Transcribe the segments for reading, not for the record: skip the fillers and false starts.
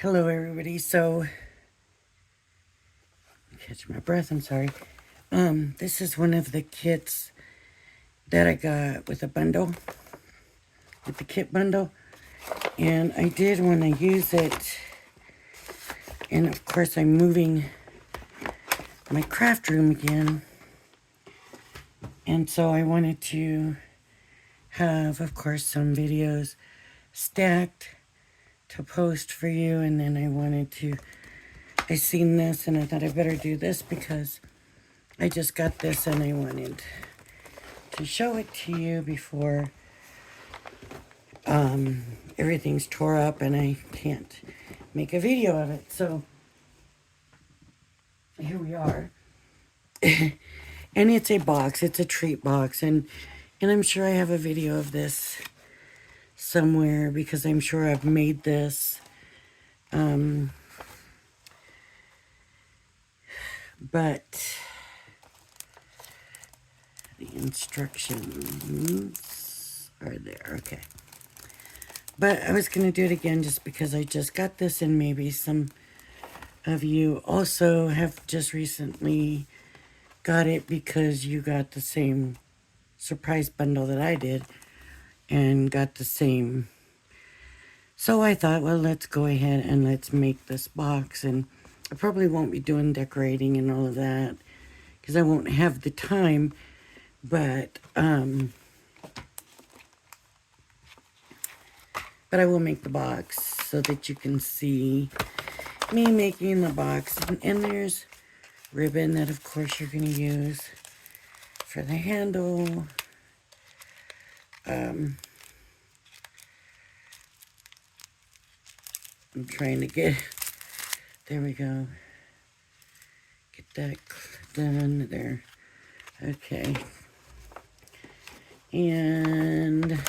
Hello, everybody. So, catch my breath. I'm sorry. This is one of the kits that I got with a bundle, with the kit bundle, and I did want to use it. And of course, I'm moving my craft room again, and so I wanted to have, of course, some videos stacked to post for you. And then I seen this and I thought I better do this because I just got this and I wanted to show it to you before everything's tore up and I can't make a video of it. So here we are. And it's a box, it's a treat box, and I'm sure I have a video of this somewhere because I'm sure I've made this. But the instructions are there. Okay. But I was going to do it again just because I just got this, and maybe some of you also have just recently got it because you got the same surprise bundle that I did and got the same. So I thought, well, let's go ahead and let's make this box. And I probably won't be doing decorating and all of that because I won't have the time. But I will make the box so that you can see me making the box. And there's ribbon that, of course, you're going to use for the handle. I'm trying to get, there we go. Get that done there. Okay. And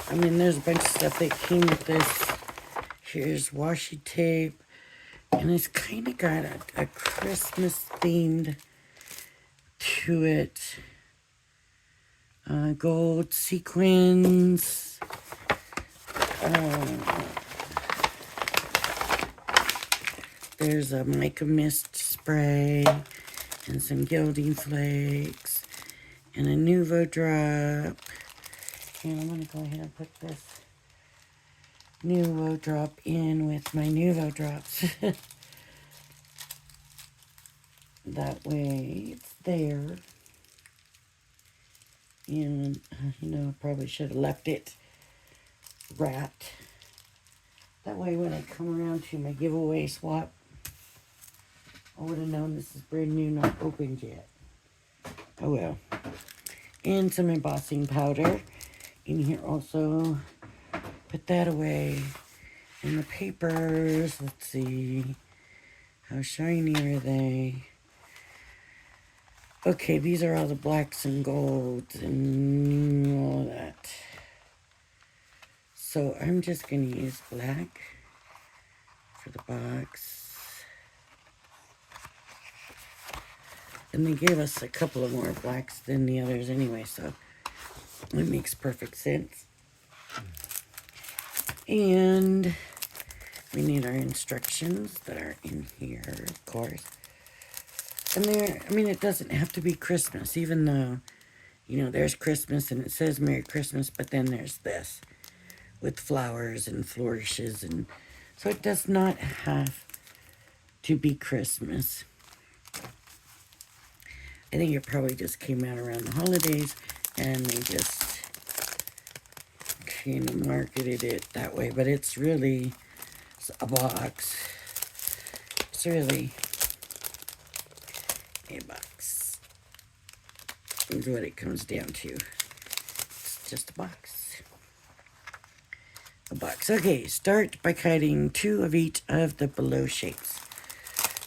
I mean, there's a bunch of stuff that came with this. Here's washi tape. And it's kind of got a Christmas themed to it. Gold sequins. There's a mica mist spray and some gilding flakes and a Nuvo drop. And I'm going to go ahead and put this Nuvo drop in with my Nuvo drops. That way it's there. And, I probably should have left it wrapped. That way when I come around to my giveaway swap, I would have known this is brand new, not opened yet. Oh well. And some embossing powder in here also. Put that away. And the papers, let's see. How shiny are they? Okay, these are all the blacks and golds and all that. So I'm just going to use black for the box. And they gave us a couple of more blacks than the others anyway, so it makes perfect sense. And we need our instructions that are in here, of course. And it doesn't have to be Christmas, even though, there's Christmas and it says Merry Christmas, but then there's this with flowers and flourishes. And so it does not have to be Christmas. I think it probably just came out around the holidays and they just kind of marketed it that way. But it's really a box. It's really a box. Is what it comes down to. It's just a box. A box. Okay, start by cutting 2 of each of the below shapes.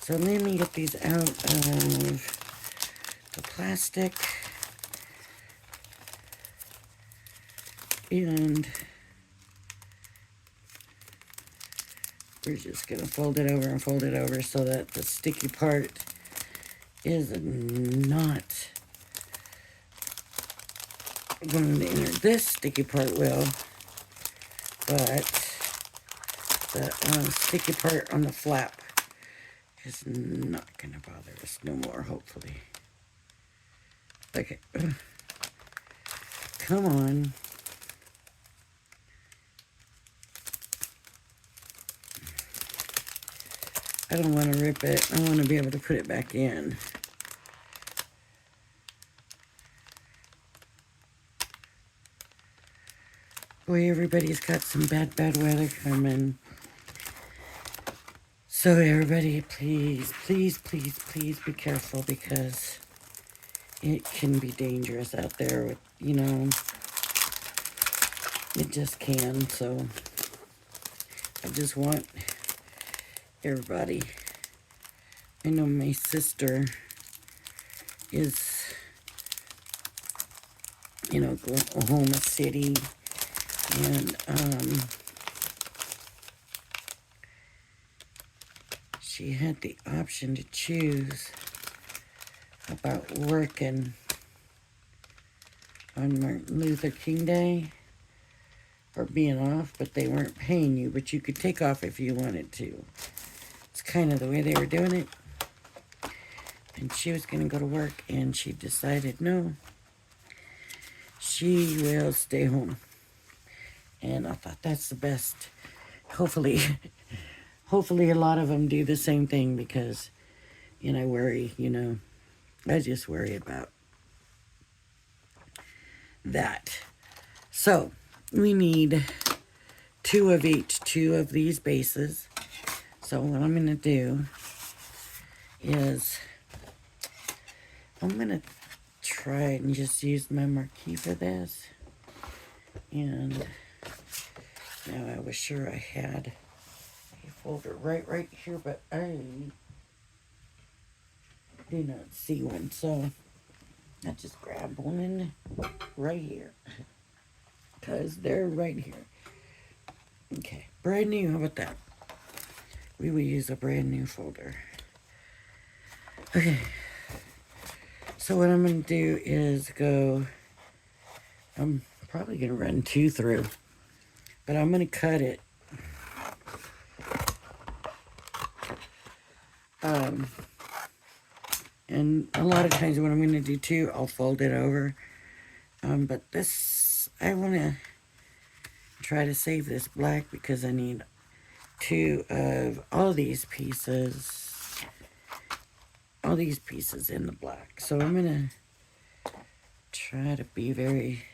So let me get these out of the plastic. And we're just going to fold it over and fold it over so that the sticky part is not going to enter. This sticky part will, but the sticky part on the flap is not going to bother us no more, hopefully. Okay. Come on. I don't want to rip it. I want to be able to put it back in. Boy, everybody's got some bad weather coming. So everybody, please, please, please, please be careful, because it can be dangerous out there with, you know, it just can. So I just want everybody. I know my sister is in Oklahoma City, and she had the option to choose about working on Martin Luther King Day or being off, but they weren't paying you, but you could take off if you wanted to. It's kind of the way they were doing it. And she was going to go to work, and she decided no, she will stay home. And I thought that's the best. Hopefully a lot of them do the same thing, because, I worry, I just worry about that. So we need 2 of each, 2 of these bases. So what I'm going to do is I'm going to try and just use my marquee for this. And now I was sure I had a folder right here, but I do not see one. So I just grabbed one right here, because they're right here. Okay, brand new. How about that? We will use a brand new folder. Okay. So what I'm going to do is I'm probably going to run 2 through, but I'm going to cut it. And a lot of times when I'm going to do 2, I'll fold it over. But this, I want to try to save this black, because I need 2 of all these pieces in the black. So I'm going to try to be very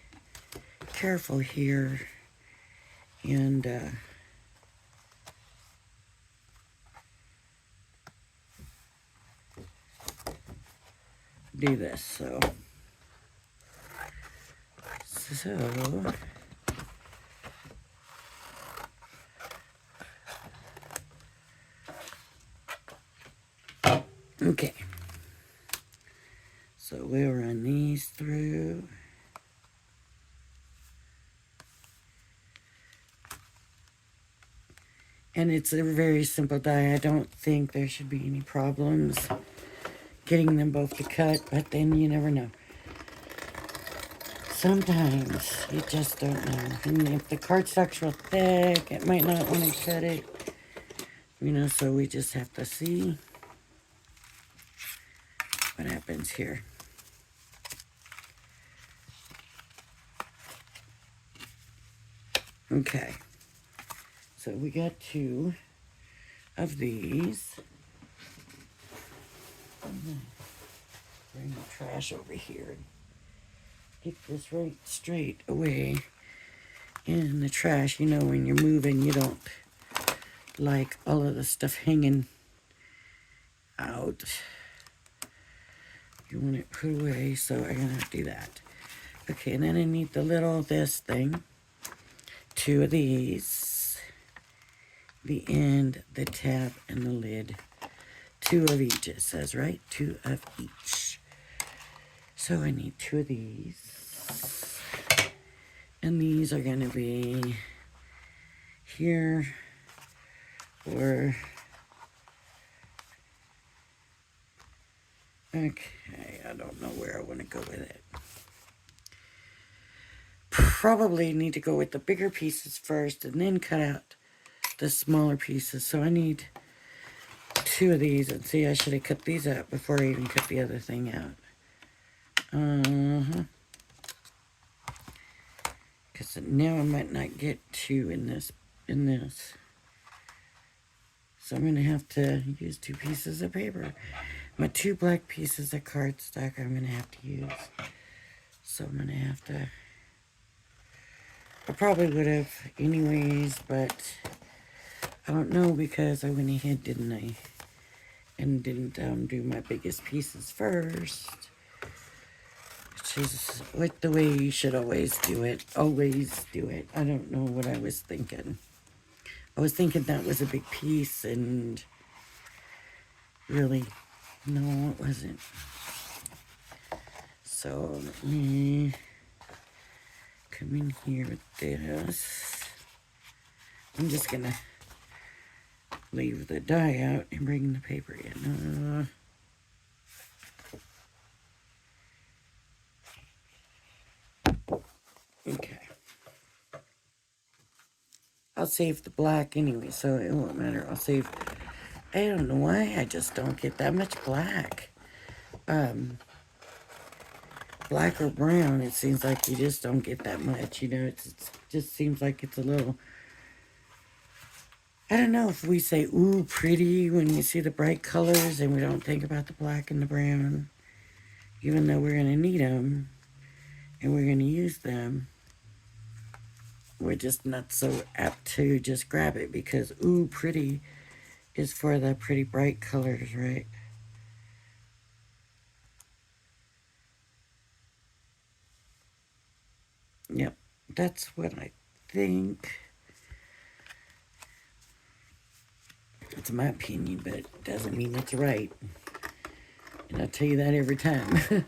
careful here and do this. So okay, so we'll run these through. And it's a very simple die. I don't think there should be any problems getting them both to cut, but then you never know. Sometimes you just don't know. And if the cardstock's real thick, it might not want to cut it. So we just have to see what happens here. Okay. So we got 2 of these. I'm gonna bring the trash over here and get this right straight away in the trash. When you're moving, you don't like all of the stuff hanging out. You want it put away, so I'm gonna have to do that. Okay, and then I need the little this thing. 2 of these. The end, the tab, and the lid. 2 of each, it says, right? 2 of each. So I need 2 of these. And these are going to be here, or... Okay, I don't know where I want to go with it. Probably need to go with the bigger pieces first, and then cut out the smaller pieces. So I need 2 of these. And see, I should have cut these out before I even cut the other thing out. Because now I might not get 2 in this. So I'm going to have to use 2 pieces of paper. My 2 black pieces of cardstock I'm going to have to use. So I'm going to have to... I probably would have anyways, but I don't know because I went ahead, didn't I? And didn't do my biggest pieces first. Which is like the way you should always do it. Always do it. I don't know what I was thinking. I was thinking that was a big piece, and really, no, it wasn't. So let me come in here with this. I'm just gonna leave the die out and bring the paper in. Okay. I'll save the black anyway, so it won't matter. I'll save... I don't know why I just don't get that much black. Black or brown, it seems like you just don't get that much, you know. It just seems like it's a little... I don't know if we say, ooh, pretty when we see the bright colors and we don't think about the black and the brown. Even though we're going to need them and we're going to use them, we're just not so apt to just grab it because, ooh, pretty is for the pretty bright colors, right? Yep, that's what I think. It's my opinion, but it doesn't mean it's right. And I'll tell you that every time.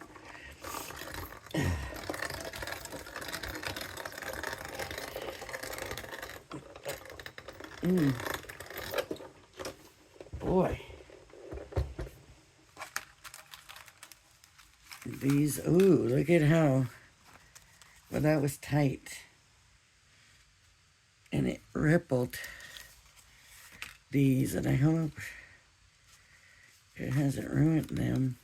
Boy. These, ooh, look at how, well, that was tight. And it rippled these, and I hope it hasn't ruined them.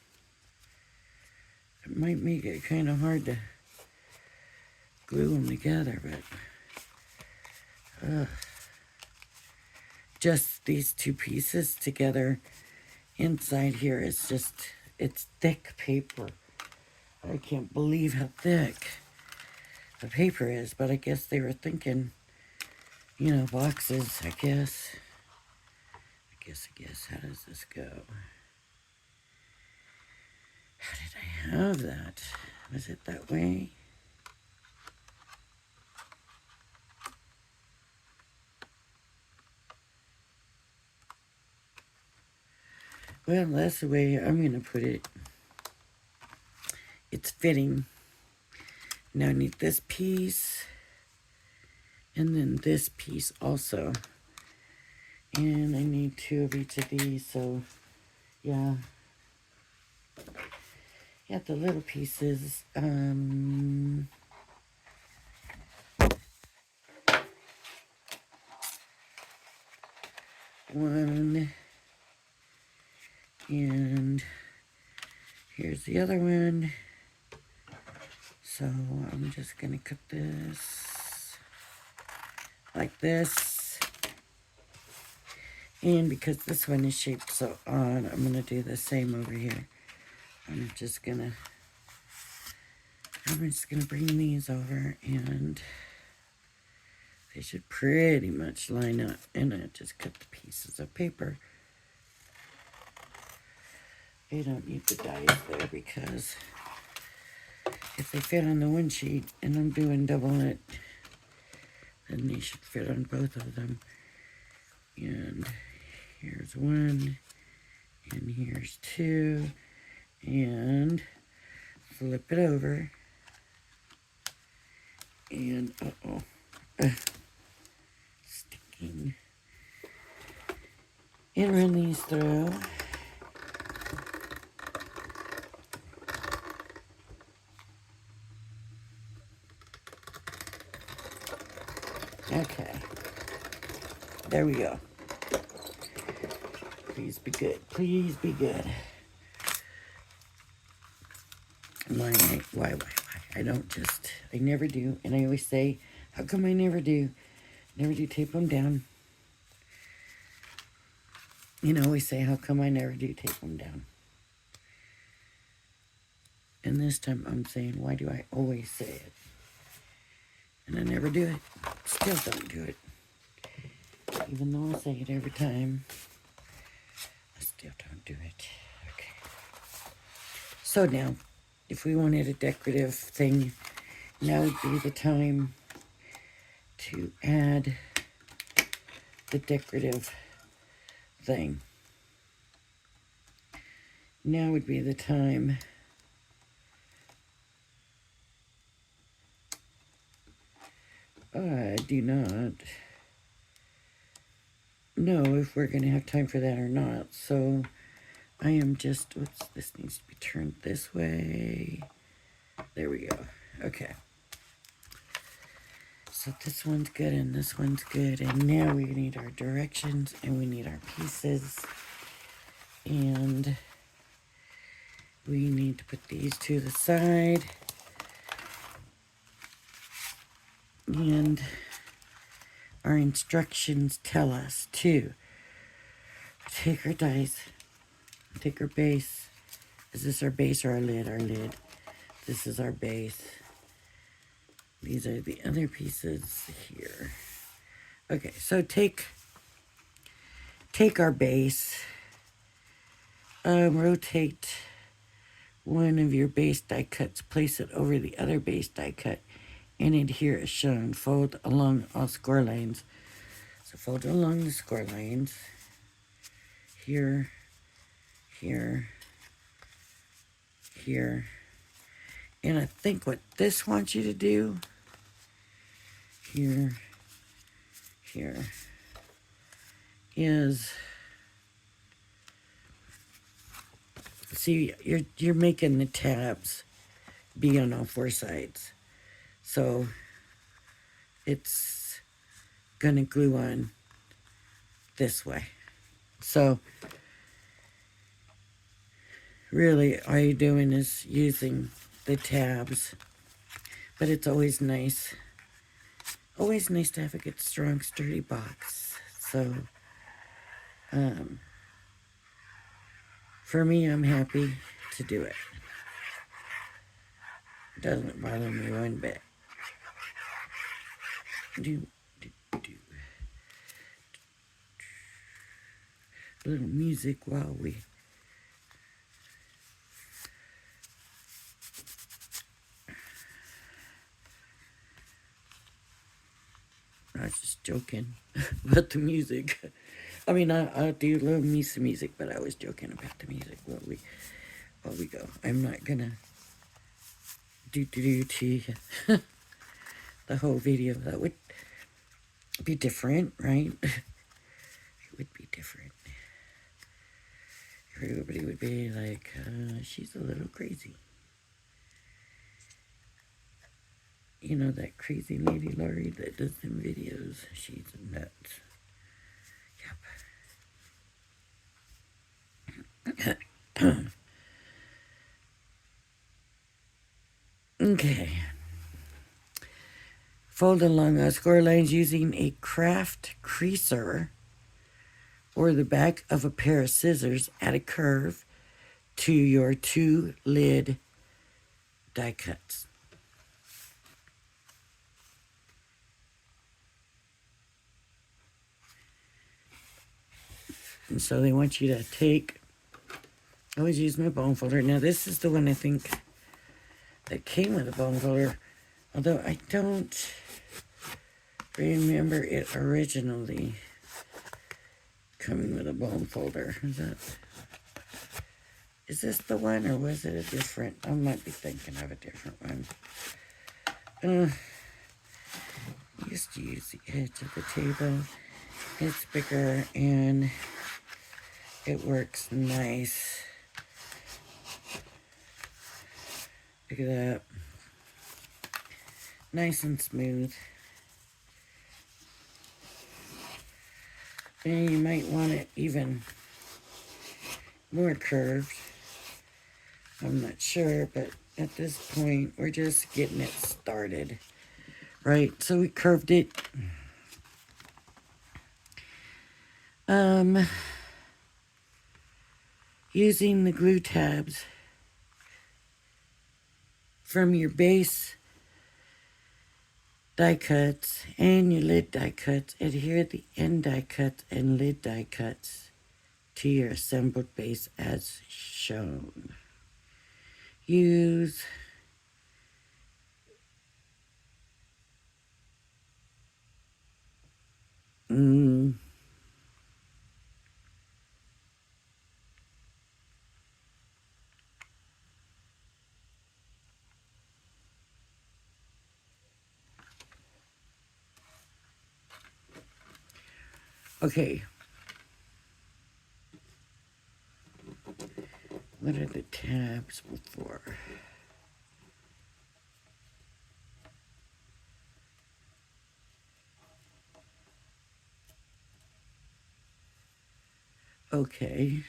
It might make it kind of hard to glue them together, but just these 2 pieces together inside here is just, it's thick paper. I can't believe how thick the paper is, but I guess they were thinking, you know, boxes, I guess. How does this go? How did I have that? Was it that way? Well, that's the way I'm going to put it. It's fitting. Now I need this piece. And then this piece also. And I need 2 of each of these, so yeah. Yeah, the little pieces. 1. And here's the other one. So I'm just gonna cut this like this. And because this one is shaped so odd, I'm gonna do the same over here. I'm just gonna bring these over, and they should pretty much line up. And I just cut the pieces of paper. I don't need the dies there because if they fit on the one sheet and I'm doing double it, then they should fit on both of them. And here's 1, and here's 2, and flip it over, and sticking, and run these through. Okay, There we go. Please be good. Please be good. Why? I don't just, I never do. And I always say, how come I never do? Never do tape them down. You know, I always say, how come I never do tape them down? And this time I'm saying, why do I always say it? And I never do it. Still don't do it. Even though I say it every time, I still don't do it. Okay. So now, if we wanted a decorative thing, now would be the time to add the decorative thing. Now would be the time I do not know if we're going to have time for that or not. So I am just, oops, this needs to be turned this way. There we go. Okay. So this one's good and this one's good. And now we need our directions and we need our pieces. And we need to put these to the side. And our instructions tell us to take our dice, take our base. Is this our base or our lid? Our lid. This is our base. These are the other pieces here. Okay, so take our base, rotate one of your base die cuts, place it over the other base die cut, and adhere as shown. Fold along all score lines. So fold along the score lines. Here, here, here. And I think what this wants you to do, here, here, is, see, you're making the tabs be on all four sides. So it's gonna glue on this way. So really all you're doing is using the tabs, but it's always nice to have a good strong sturdy box. So for me, I'm happy to do it. It doesn't bother me one bit. Do. A little music while we I was just joking about the music. I mean, I do love me some music, but I was joking about the music while we go. I'm not gonna do to you the whole video. That would be different, right? It would be different. Everybody would be like, she's a little crazy. You know, that crazy lady Laurie that does them videos. She's nuts. Yep. Okay. Fold along score lines using a craft creaser or the back of a pair of scissors at a curve to your 2 lid die cuts. And so they want you to take, I always use my bone folder. Now this is the one I think that came with a bone folder, although I don't remember it originally coming with a bone folder. Is this the one, or was it a different? I might be thinking of a different one. I used to use the edge of the table. It's bigger and it works nice. Look at that. Nice and smooth. And you might want it even more curved. I'm not sure, but at this point, we're just getting it started. Right, so we curved it. Using the glue tabs from your base die cuts and your lid die cuts, adhere the end die cuts and lid die cuts to your assembled base as shown. Use okay. What are the tabs for? Okay.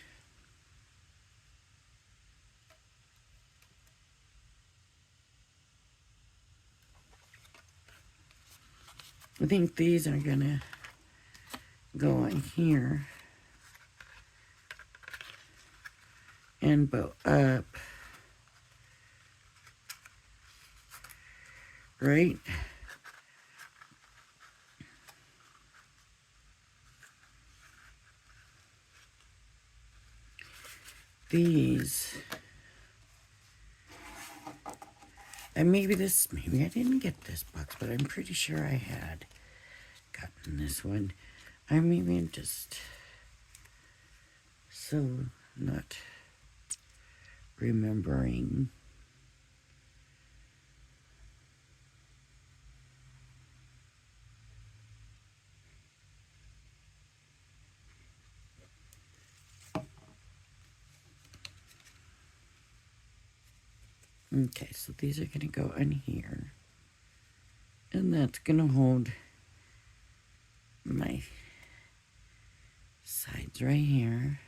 I think these are gonna go in here and bow up, right? These, and maybe I didn't get this box, but I'm pretty sure I had gotten this one. Maybe I'm just so not remembering. Okay, so these are gonna go in here, and that's gonna hold my sides right here,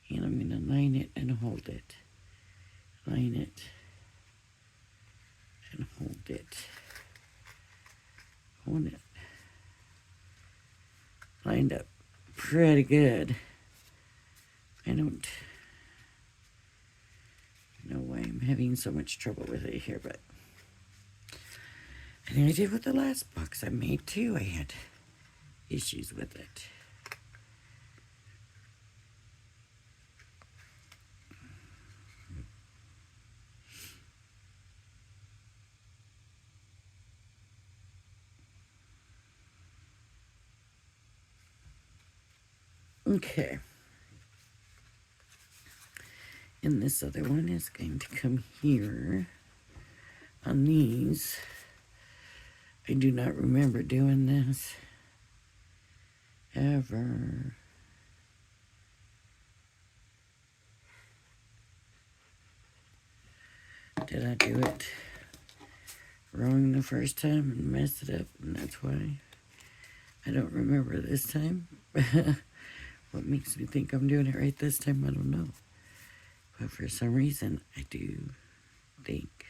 and I'm gonna line it and hold it, line it and hold it, hold it, lined up pretty good. I don't know why I'm having so much trouble with it here, but I think I did with the last box I made too. I had issues with it. Okay. And this other one is going to come here on these. I do not remember doing this ever. Did I do it wrong the first time and messed it up, and that's why I don't remember this time? What makes me think I'm doing it right this time, I don't know. But for some reason, I do think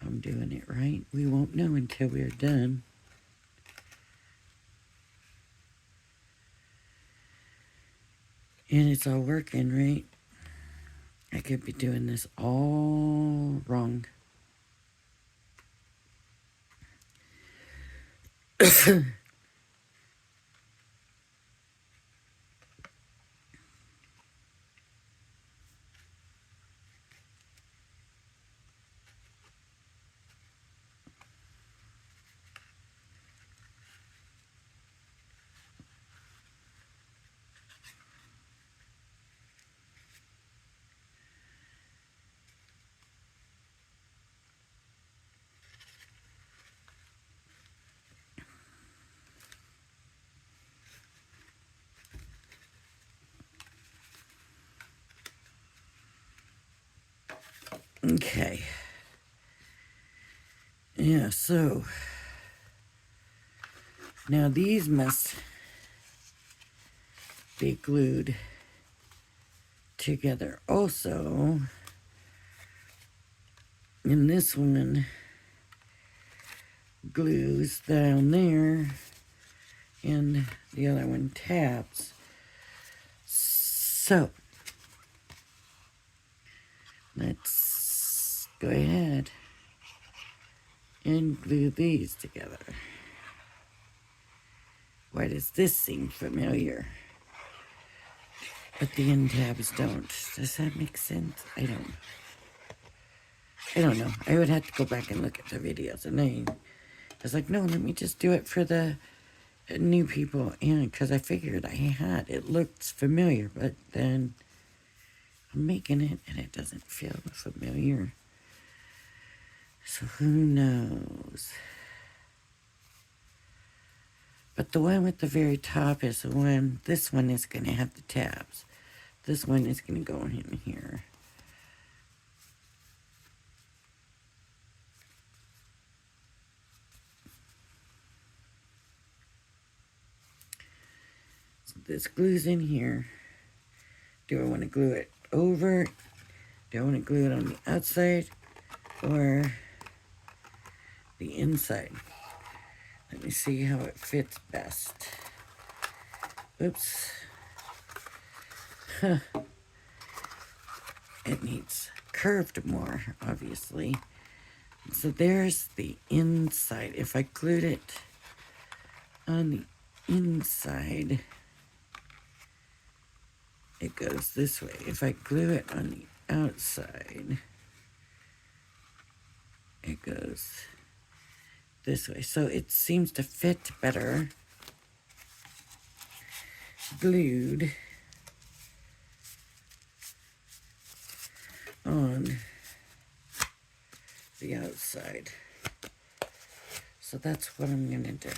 I'm doing it right. We won't know until we're done. And it's all working, right? I could be doing this all wrong. Okay. Yeah, so Now these must be glued together also. And this one glues down there, and the other one tabs. So let's go ahead and glue these together. Why does this seem familiar? But the end tabs don't. Does that make sense? I don't know. I would have to go back and look at the videos. And I was like, no, let me just do it for the new people. And because I figured I had. It looked familiar, but then I'm making it and it doesn't feel familiar. So who knows? But the one with the very top is the one, this one is going to have the tabs. This one is going to go in here. So this glues in here. Do I want to glue it over? Do I want to glue it on the outside or the inside? Let me see how it fits best. Oops. Huh. It needs curved more, obviously. So there's the inside. If I glued it on the inside, it goes this way. If I glue it on the outside, it goes this way. So it seems to fit better glued on the outside. So that's what I'm going to do.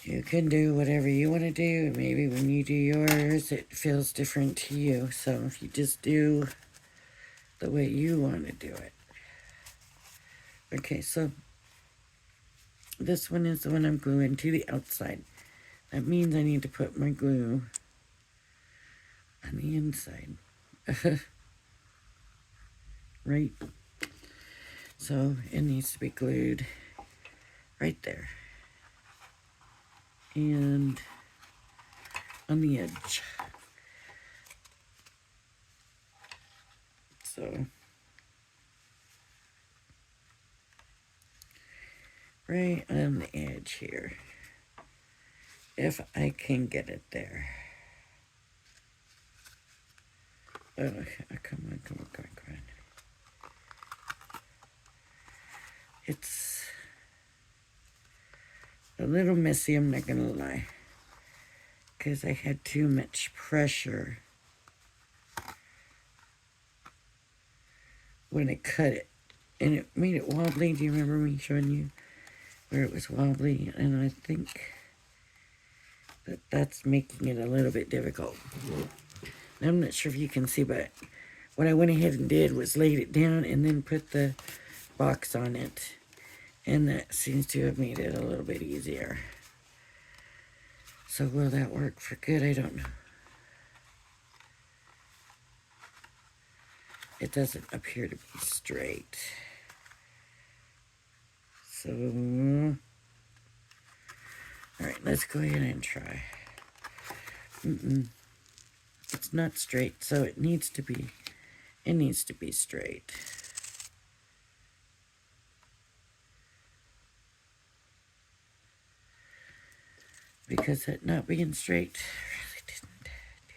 You can do whatever you want to do. Maybe when you do yours, it feels different to you. So if you just do the way you want to do it. Okay, so this one is the one I'm gluing to the outside. That means I need to put my glue on the inside. Right? So it needs to be glued right there. And on the edge. So right on the edge here. If I can get it there. Oh, come on. It's a little messy, I'm not gonna lie. Because I had too much pressure when I cut it. And it made it wobbly. Do you remember me showing you where it was wobbly? And I think that's making it a little bit difficult. I'm not sure if you can see, but what I went ahead and did was laid it down and then put the box on it. And that seems to have made it a little bit easier. So will that work for good? I don't know. It doesn't appear to be straight. So, all right, let's go ahead and try. It's not straight, so it needs to be straight. Because it not being straight really didn't do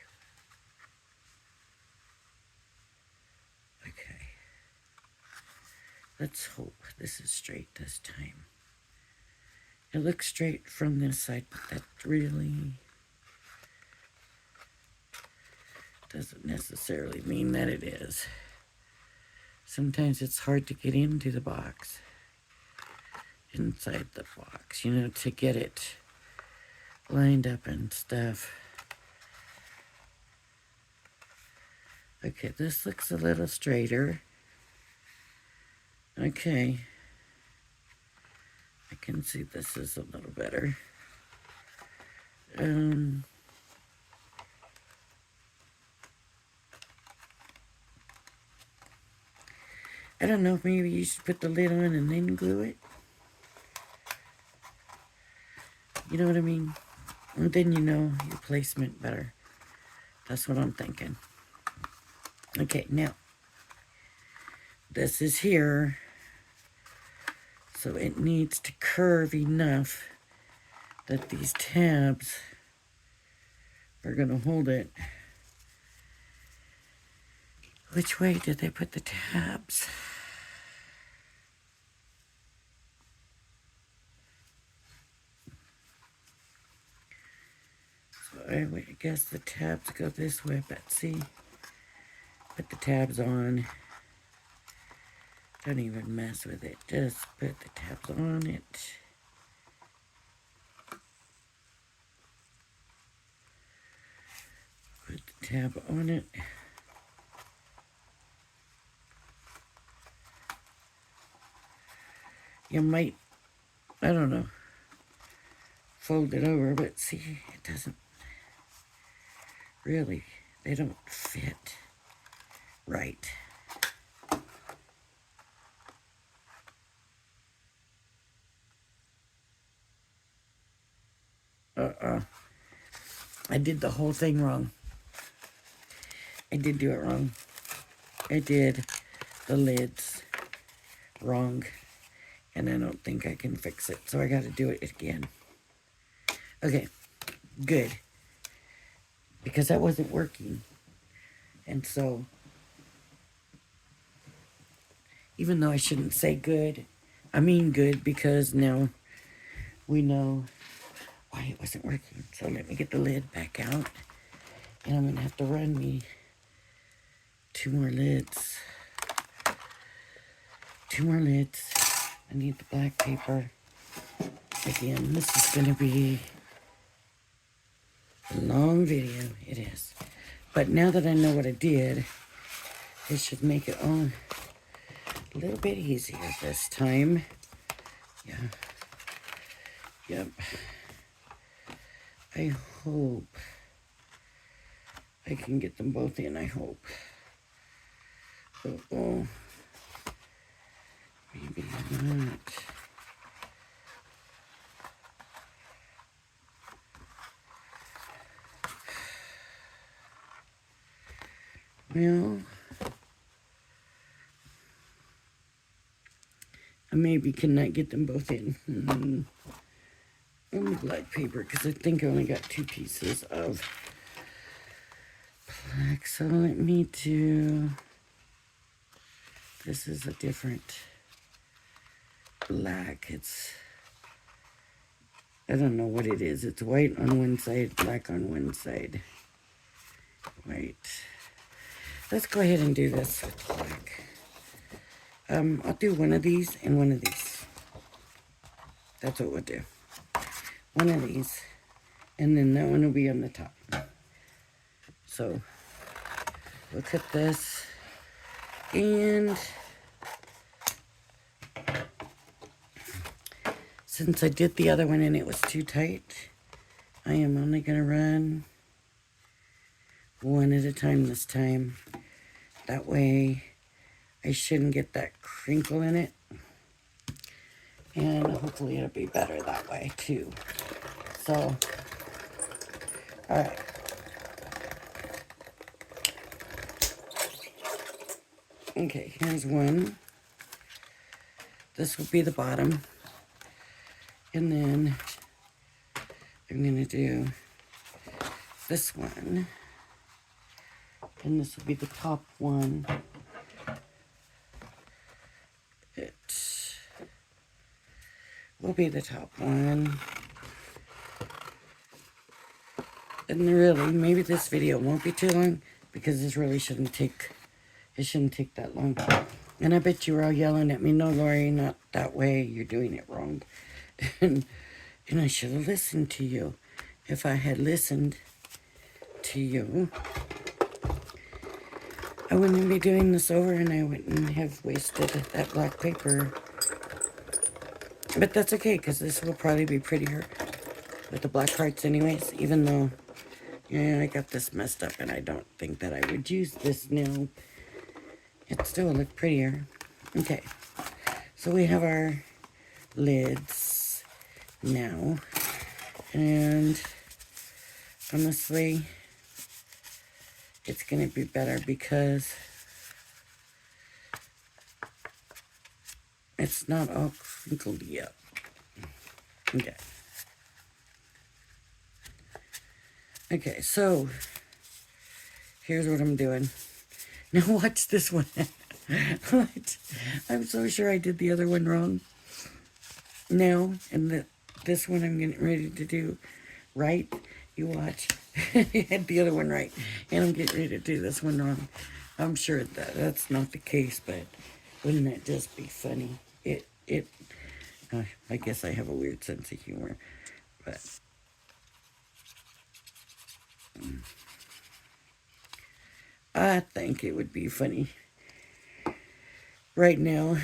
it. Okay. Let's hope this is straight this time. It looks straight from this side, but that really doesn't necessarily mean that it is. Sometimes it's hard to get into the box, inside the box, to get it lined up and stuff. Okay, this looks a little straighter. Okay. I can see this is a little better. I don't know if maybe you should put the lid on and then glue it. You know what I mean? And then you know your placement better. That's what I'm thinking. Okay, now, this is here. So it needs to curve enough that these tabs are going to hold it. Which way did they put the tabs? So I guess the tabs go this way, but see, put the tabs on. Don't even mess with it. Just put the tabs on it. Put the tab on it. You might, I don't know, fold it over, but see, it doesn't really, they don't fit right. I did the whole thing wrong. I did do it wrong. I did the lids wrong, and I don't think I can fix it, so I got to do it again. Okay, good. Because that wasn't working. And so, even though I shouldn't say good, I mean good, because now we know why it wasn't working. So let me get the lid back out, and I'm going to have to run me 2 more lids. 2 more lids. I need the black paper. Again, this is going to be a long video. It is. But now that I know what I did, it should make it all a little bit easier this time. Yeah. Yep. I hope I can get them both in, I hope. Uh-oh. Maybe not. Well, I maybe cannot get them both in. On the black paper, because I think I only got 2 pieces of black. So let me do, this is a different black. It's, I don't know what it is. It's white on one side, black on one side. White. Let's go ahead and do this with black. I'll do one of these and one of these. That's what we'll do. One of these, and then that one will be on the top. So, look at this, and since I did the other one and it was too tight, I am only going to run one at a time this time. That way, I shouldn't get that crinkle in it. And hopefully it'll be better that way too. So, alright. Okay, here's one. This will be the bottom. And then I'm going to do this one. And this will be the top one. It will be the top one. And really, maybe this video won't be too long, because this really shouldn't take, it shouldn't take that long. And I bet you were all yelling at me, no, Lori, not that way, you're doing it wrong. And I should have listened to you. If I had listened to you, I wouldn't be doing this over, and I wouldn't have wasted that black paper But that's okay, because this will probably be prettier with the black hearts anyways, even though, yeah, I got this messed up and I don't think that I would use this now. It still will look prettier. Okay, so we have our lids now, and honestly, it's going to be better because it's not all crinkled yet. Okay. Okay, so here's what I'm doing. Now watch this one. What? I'm so sure I did the other one wrong. Now, and this one I'm getting ready to do right. You watch. I had the other one right, and I'm getting ready to do this one wrong. I'm sure that that's not the case, but wouldn't that just be funny? I guess I have a weird sense of humor, but I think it would be funny right now.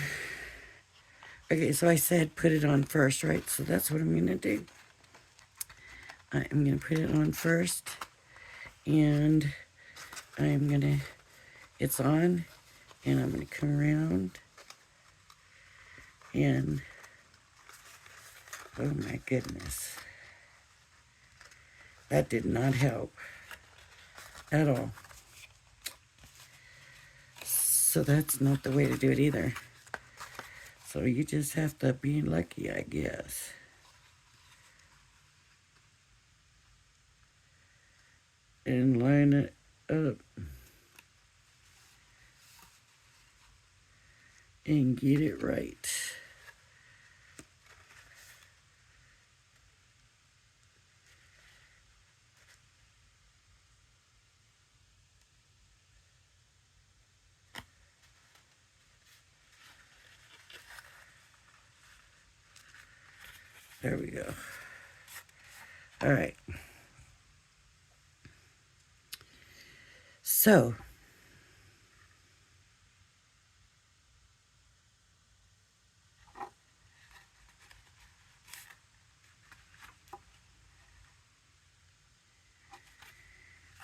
Okay, so I said put it on first, right? So that's what I'm going to do. I'm going to put it on first, and I'm going to, it's on, and I'm going to come around, and, oh my goodness. That did not help at all. So that's not the way to do it either. So you just have to be lucky, I guess. And line it up. And get it right. There we go. All right. So,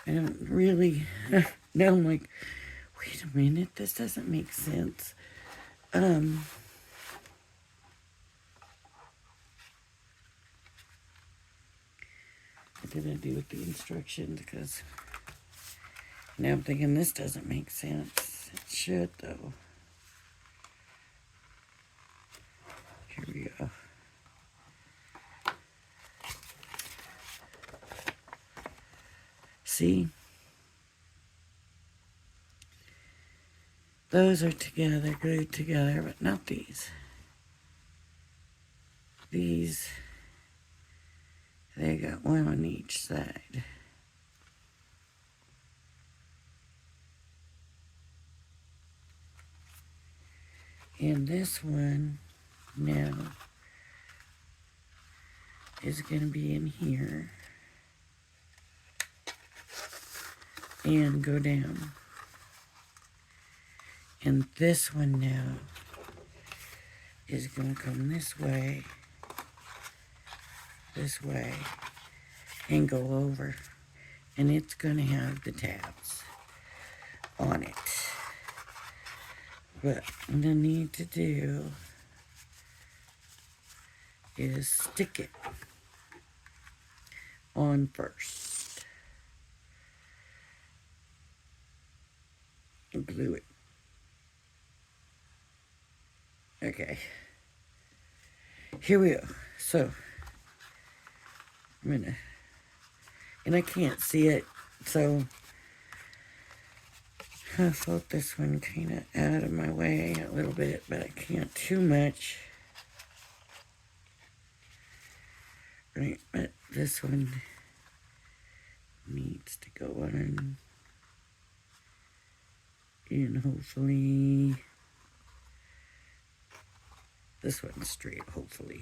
I don't really, now I'm like, wait a minute, this doesn't make sense. What did I do with the instructions? Because now I'm thinking this doesn't make sense. It should, though. Here we go. See? Those are together, glued together, but not these. These, they got one on each side. And this one now is going to be in here and go down. And this one now is going to come this way, and go over. And it's going to have the tabs on it. What I'm going to need to do is stick it on first. And glue it. Okay. Here we go. So, I'm going to, and I can't see it, so I float this one kind of out of my way a little bit, but I can't too much. Right, but this one needs to go on. And hopefully, this one's straight, hopefully.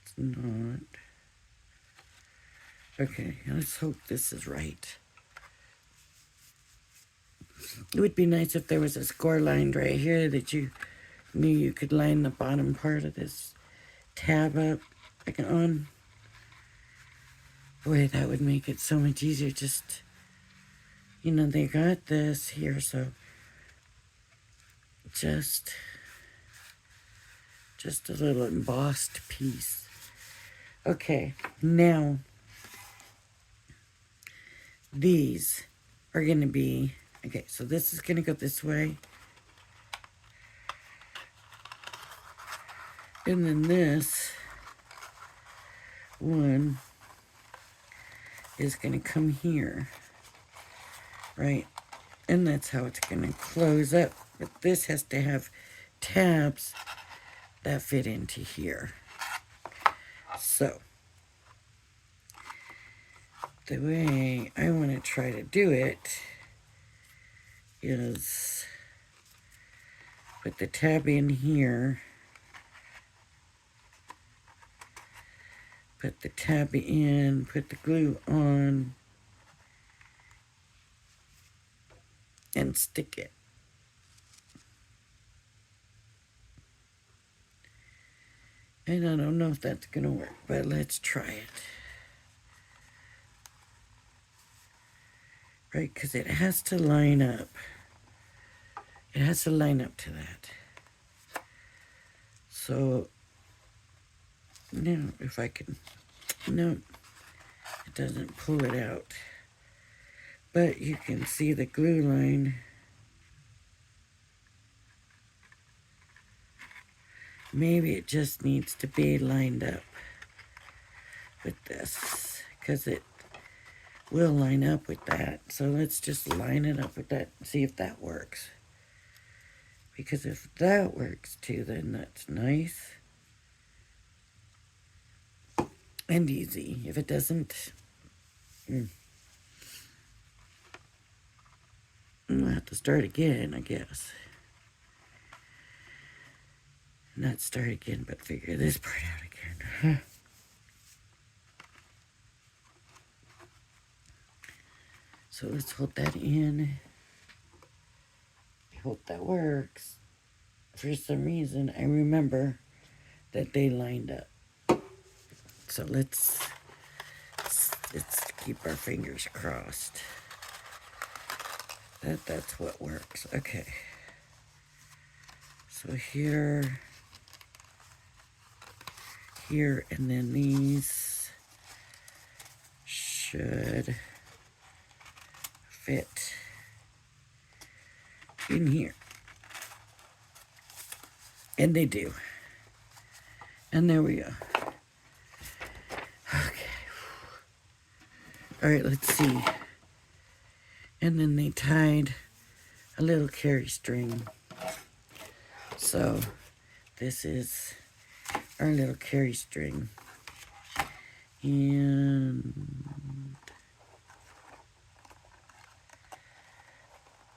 It's not. Okay, let's hope this is right. It would be nice if there was a score lined right here that you knew you could line the bottom part of this tab up on. Boy, that would make it so much easier. Just, they got this here, so just a little embossed piece. Okay, now these are going to be, okay, so this is going to go this way. And then this one is going to come here, right? And that's how it's going to close up. But this has to have tabs that fit into here. So, the way I want to try to do it is put the tab in here, put the tab in, put the glue on, and stick it. And I don't know if that's going to work, but let's try it. Right, because it has to line up. It has to line up to that. So, now if I can, no, it doesn't pull it out. But you can see the glue line. Maybe it just needs to be lined up with this, because it will line up with that. So let's just line it up with that and see if that works. Because if that works too, then that's nice and easy. If it doesn't, we'll have to start again, I guess. Not start again, but figure this part out again. So let's hold that in. I hope that works. For some reason, I remember that they lined up. So let's keep our fingers crossed that that's what works. Okay. So here, and then these should fit in here. And they do. And there we go. Okay. All right, let's see. And then they tied a little carry string. So this is our little carry string. And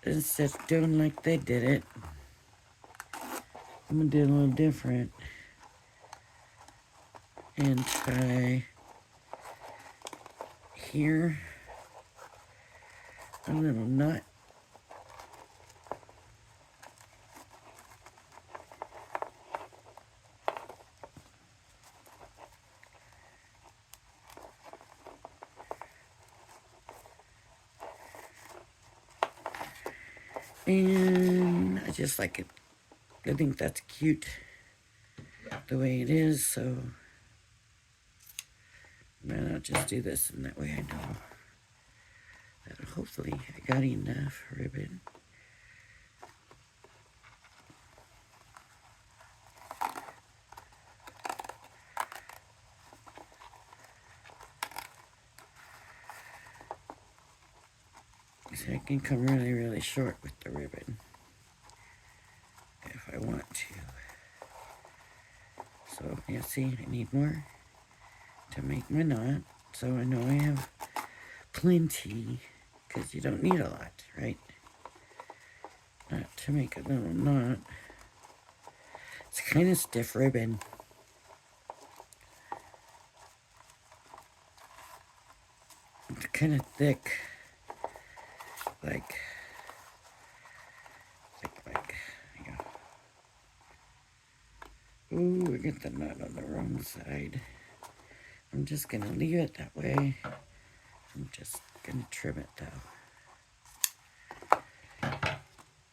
instead of doing like they did it, I'm going to do it a little different. And tie here a little knot. And I just like it. I think that's cute the way it is, so then I'll just do this, and that way I know that hopefully I got enough ribbon. So I can come really, really short with the ribbon if I want to. So, you see, I need more to make my knot. So I know I have plenty, because you don't need a lot, right? Not to make a little knot. It's kind of stiff ribbon. It's kind of thick. Like, Ooh, we got the knot on the wrong side. I'm just gonna leave it that way. I'm just gonna trim it though.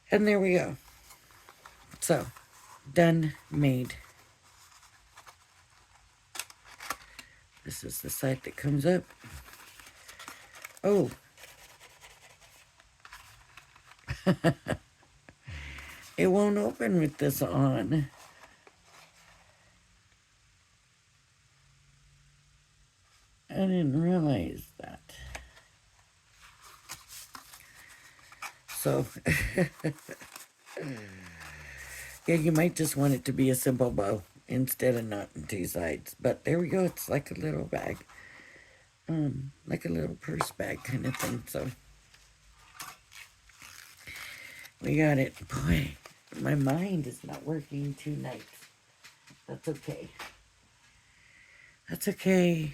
And there we go. So, done, made. This is the side that comes up. Oh. It won't open with this on. I didn't realize that. So, yeah, you might just want it to be a simple bow instead of knotting two sides. But there we go. It's like a little bag. Like a little purse bag kind of thing. So, we got it. Boy, my mind is not working tonight. That's okay. That's okay.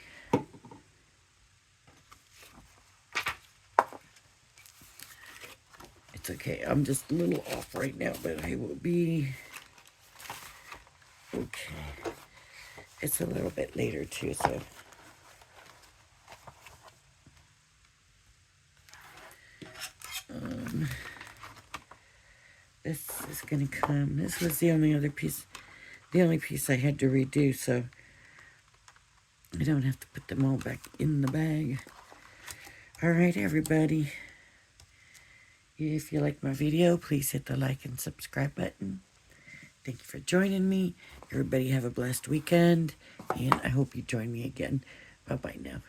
It's okay. I'm just a little off right now, but I will be okay. It's a little bit later too, so. This is gonna come. This was the only piece I had to redo, so I don't have to put them all back in the bag. All right, everybody. If you like my video, please hit the like and subscribe button. Thank you for joining me. Everybody have a blessed weekend, and I hope you join me again. Bye-bye now.